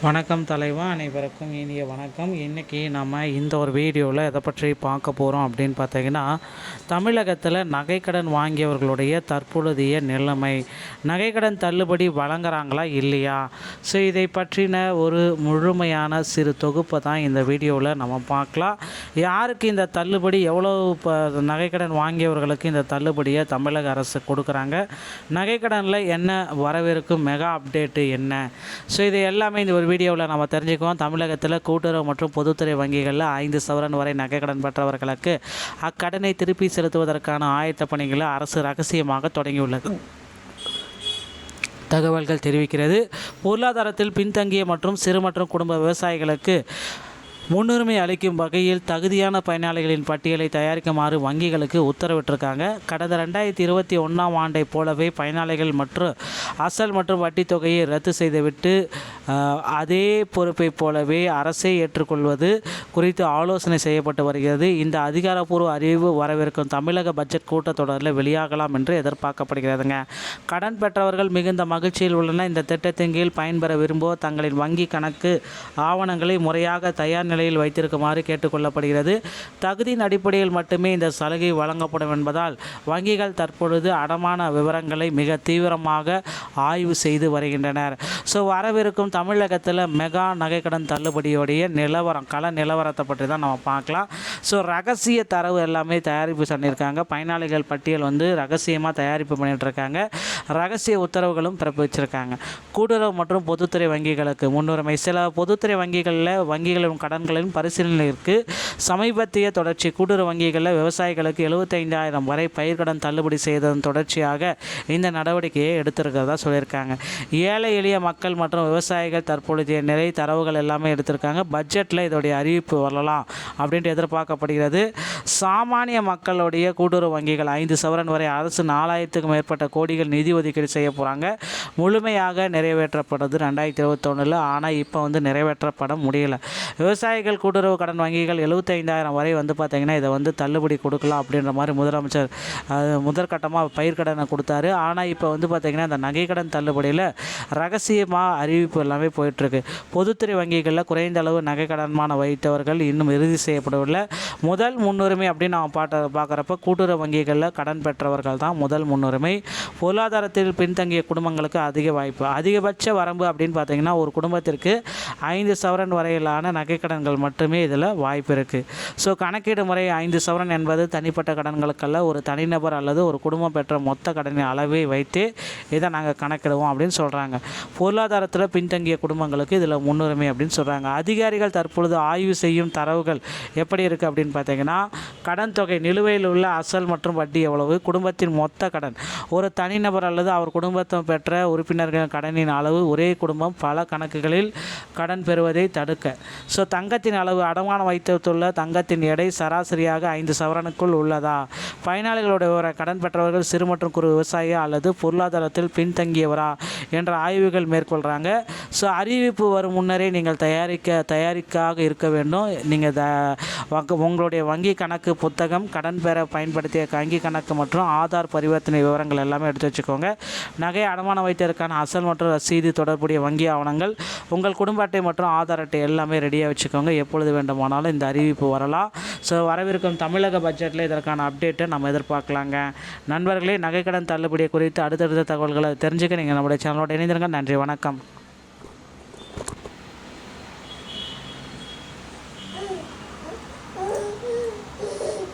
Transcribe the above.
வணக்கம் தலைவா, அனைவருக்கும் இனிய வணக்கம். இன்றைக்கி நம்ம இந்த ஒரு வீடியோவில் எதை பற்றி பார்க்க போகிறோம் அப்படின்னு பார்த்தீங்கன்னா, தமிழகத்தில் நகைக்கடன் வாங்கியவர்களுடைய தற்பொழுதைய நிலைமை, நகைக்கடன் தள்ளுபடி வழங்குறாங்களா இல்லையா? ஸோ இதை பற்றின ஒரு முழுமையான சிறு தொகுப்பை தான் இந்த வீடியோவில் நம்ம பார்க்கலாம். யாருக்கு இந்த தள்ளுபடி, எவ்வளோ நகைக்கடன் வாங்கியவர்களுக்கு இந்த தள்ளுபடியை தமிழக அரசு கொடுக்குறாங்க, நகைக்கடனில் என்ன வரவிருக்கும் மெகா அப்டேட்டு என்ன? ஸோ இது எல்லாமே இந்த ஒரு வீடியோவில் நம்ம தெரிஞ்சுக்குவோம். தமிழகத்தில் கூட்டுறவு மற்றும் பொதுத்துறை வங்கிகளில் 5 சவரன் வரை நகைக்கடன் பெற்றவர்களுக்கு அக்கடனை திருப்பி செலுத்துவதற்கான ஆயத்த பணிகளை அரசு ரகசியமாக தொடங்கியுள்ளது. தகவல்கள் தெரிவிக்கிறது. பொருளாதாரத்தில் பின்தங்கிய மற்றும் சிறு மற்றும் குடும்ப விவசாயிகளுக்கு முன்னுரிமை அளிக்கும் வகையில் தகுதியான பயனாளிகளின் பட்டியலை தயாரிக்குமாறு வங்கிகளுக்கு உத்தரவிட்டிருக்காங்க. கடந்த 2021ஆம் ஆண்டை போலவே பயனாளிகள் மற்றும் அசல் மற்றும் வட்டி தொகையை ரத்து செய்துவிட்டு அதே பொறுப்பை போலவே அரசே ஏற்றுக்கொள்வது குறித்து ஆலோசனை செய்யப்பட்டு வருகிறது. இந்த அதிகாரப்பூர்வ அறிவு வரவிருக்கும் தமிழக பட்ஜெட் கூட்டத்தொடரில் வெளியாகலாம் என்று எதிர்பார்க்கப்படுகிறதுங்க. கடன் பெற்றவர்கள் மிகுந்த மகிழ்ச்சியில் உள்ளன. இந்த திட்டத்தின் கீழ் பயன்பெற விரும்புவோர் தங்களின் வங்கி கணக்கு ஆவணங்களை முறையாக தயார் நிலையில் வைத்திருக்குமாறு கேட்டுக்கொள்ளப்படுகிறது. தகுதியின் அடிப்படையில் மட்டுமே இந்த சலுகை வழங்கப்படும் என்பதால் வங்கிகள் தற்பொழுது அடமான விவரங்களை மிக தீவிரமாக ஆய்வு செய்து வருகின்றனர். ஸோ வரவிருக்கும் தமிழகத்தில் மெகா நகைக்கடன் தள்ளுபடியோடைய கள நிலவரத்தை பற்றி தான் நம்ம பார்க்கலாம். ஸோ ரகசிய தரவு எல்லாமே தயாரிப்பு பண்ணியிருக்காங்க. பயனாளிகள் பட்டியல் ரகசியமாக தயாரிப்பு பண்ணிகிட்ருக்காங்க. ரகசிய உத்தரவுகளும் பிறப்பிச்சிருக்காங்க. கூட்டுறவு மற்றும் பொதுத்துறை வங்கிகளுக்கு முன்னுரிமை. சில பொதுத்துறை வங்கிகளின் கடன்களின் பரிசீலனைக்கு சமீபத்திய தொடர்ச்சி. கூட்டுறவு வங்கிகளில் விவசாயிகளுக்கு 75,000 வரை பயிர்க்கடன் தள்ளுபடி செய்ததன் தொடர்ச்சியாக இந்த நடவடிக்கையை எடுத்திருக்கிறதா சொல்லியிருக்காங்க. ஏழை எளிய மக்கள் மற்றும் விவசாயிகள் தற்பொழுதைய நிலை தரவுகள் எல்லாமே எடுத்திருக்காங்க. பட்ஜெட்டில் இதோடைய அறிவிப்பு வரலாம் அப்படின்ட்டு எதிர்பார்க்கப்படுகிறது. சாமானிய மக்களுடைய கூட்டுறவு வங்கிகள் 5 சவரன் வரை அரசு 4,000க்கும் மேற்பட்ட கோடிகள் நிதி ஒதுக்கீடு செய்ய போகிறாங்க. முழுமையாக நிறைவேற்றப்படுது 2021. ஆனால் இப்போ நிறைவேற்றப்பட முடியல. விவசாயிகள் கூட்டுறவு கடன் வங்கிகள் 75,000 வரை பார்த்திங்கன்னா இதை தள்ளுபடி கொடுக்கலாம் அப்படின்ற மாதிரி முதலமைச்சர் முதற்கட்டமாக பயிர்க்கடனை கொடுத்தாரு. ஆனால் இப்போ பார்த்திங்கன்னா இந்த நகைக்கடன் தள்ளுபடியில் ரகசியமாக அறிவிப்பு எல்லாமே போயிட்டுருக்கு. பொதுத்துறை வங்கிகளில் குறைந்த அளவு நகைக்கடன்மான வைத்தவர்கள் இன்னும் இறுதி செய்யப்படவில்லை. முதல் முன்னுரிமை அப்படின்னு நாம் பார்க்குறப்ப கூட்டுறவு வங்கிகளில் கடன் பெற்றவர்கள் தான் முதல் முன்னுரிமை. பொருளாதாரத்தில் பின்தங்கிய குடும்பங்களுக்கு அதிக வாய்ப்பு. அதிகபட்ச வரம்பு அப்படின்னு பார்த்திங்கன்னா ஒரு குடும்பத்திற்கு 5 சவரன் வரையிலான நகைக்கடன்கள் மட்டுமே இதில் வாய்ப்பு இருக்குது. ஸோ கணக்கீடு முறை 5 சவரன் என்பது தனிப்பட்ட கடன்களுக்கல்ல, ஒரு தனிநபர் அல்லது ஒரு குடும்பம் பெற்ற மொத்த கடனின் அளவை வைத்து இதை நாங்கள் கணக்கிடுவோம் அப்படின்னு சொல்கிறாங்க. பொருளாதாரத்தில் பின்தங்கிய குடும்பங்களுக்கு இதில் முன்னுரிமை அப்படின்னு சொல்கிறாங்க. அதிகாரிகள் தற்பொழுது ஆய்வு செய்யும் தரவுகள் எப்படி இருக்குது அப்படின்னு பார்த்தீங்கன்னா, கடன் தொகை, நிலுவையில் உள்ள அசல் மற்றும் வட்டி எவ்வளவு, குடும்பத்தின் மொத்த கடன், ஒரு தனிநபர் அல்லது அவர் குடும்பத்தை பெற்ற உறுப்பினர்களின் கடனின் அளவு, ஒரே குடும்பம் பல கணக்குகளில் கடன் பெறுவதை தடுக்க. ஸோ தங்கத்தின் அளவு, அடமானம் வைத்துள்ள தங்கத்தின் எடை சராசரியாக 5 சவரனுக்குள் உள்ளதா, பயனாளிகளுடைய கடன் பெற்றவர்கள் சிறு மற்றும் குறு விவசாயியா அல்லது பொருளாதாரத்தில் பின்தங்கியவரா என்ற ஆய்வுகள் மேற்கொள்கிறாங்க. ஸோ அறிவிப்பு வரும் முன்னரே நீங்கள் தயாரிக்காக இருக்க வேண்டும். நீங்கள் உங்களுடைய வங்கி கணக்கு புத்தகம், கடன் பெற பயன்படுத்திய வங்கி கணக்கு மற்றும் ஆதார் பரிவர்த்தனை விவரங்கள் எல்லாமே எடுத்து வச்சுக்கோங்க. நகை அடமானம் வைத்ததற்கான அசல் மற்றும் ரசீது, தொடர்புடைய வங்கி ஆவணங்கள், உங்கள் குடும்ப அட்டை மற்றும் ஆதார் அட்டை எல்லாமே ரெடியாக வச்சுக்கோங்க. எப்பொழுது வேண்டுமானாலும் இந்த அறிவிப்பு வரலாம். ஸோ வரவிருக்கும் தமிழக பட்ஜெட்டில் இதற்கான அப்டேட்டை நம்ம எதிர்பார்க்கலாங்க. நண்பர்களே, நகைக்கடன் தள்ளுபடி குறித்து அடுத்தடுத்த தகவல்களை தெரிஞ்சுக்க நீங்கள் நம்முடைய சேனலோட இணைந்திருங்க. நன்றி, வணக்கம்.